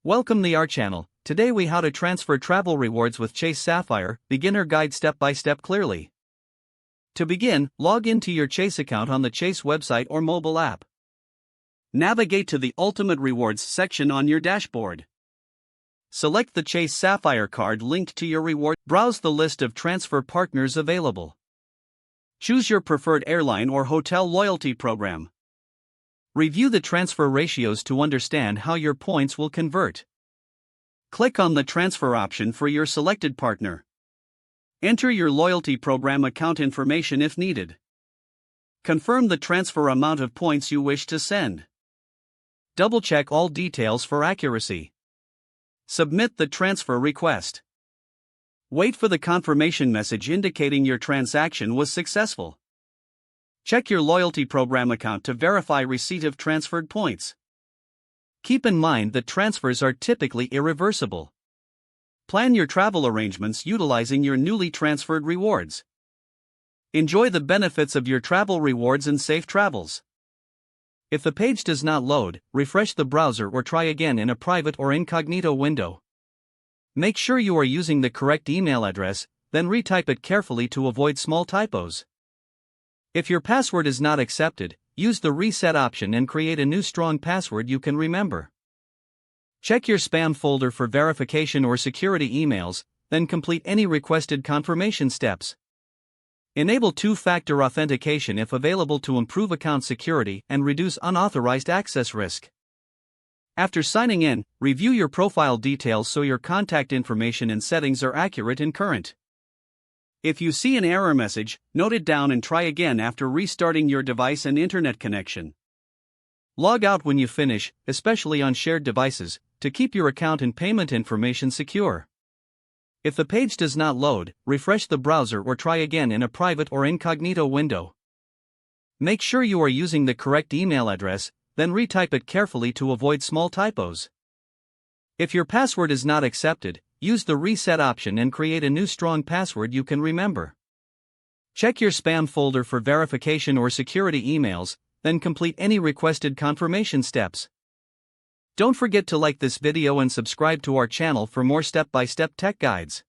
Welcome to our channel. Today we how to transfer travel rewards with Chase Sapphire, beginner guide step by step clearly. To begin, log into your Chase account on the Chase website or mobile app. Navigate to the Ultimate Rewards section on your dashboard. Select the Chase Sapphire card linked to your reward. Browse the list of transfer partners available. Choose your preferred airline or hotel loyalty program. Review the transfer ratios to understand how your points will convert. Click on the transfer option for your selected partner. Enter your loyalty program account information if needed. Confirm the transfer amount of points you wish to send. Double-check all details for accuracy. Submit the transfer request. Wait for the confirmation message indicating your transaction was successful. Check your loyalty program account to verify receipt of transferred points. Keep in mind that transfers are typically irreversible. Plan your travel arrangements utilizing your newly transferred rewards. Enjoy the benefits of your travel rewards and safe travels. If the page does not load, refresh the browser or try again in a private or incognito window. Make sure you are using the correct email address, then retype it carefully to avoid small typos. If your password is not accepted, use the reset option and create a new strong password you can remember. Check your spam folder for verification or security emails, then complete any requested confirmation steps. Enable two-factor authentication if available to improve account security and reduce unauthorized access risk. After signing in, review your profile details so your contact information and settings are accurate and current. If you see an error message, note it down and try again after restarting your device and internet connection. Log out when you finish, especially on shared devices, to keep your account and payment information secure. If the page does not load, refresh the browser or try again in a private or incognito window. Make sure you are using the correct email address, then retype it carefully to avoid small typos. If your password is not accepted, use the reset option and create a new strong password you can remember. Check your spam folder for verification or security emails, then complete any requested confirmation steps. Don't forget to like this video and subscribe to our channel for more step-by-step tech guides.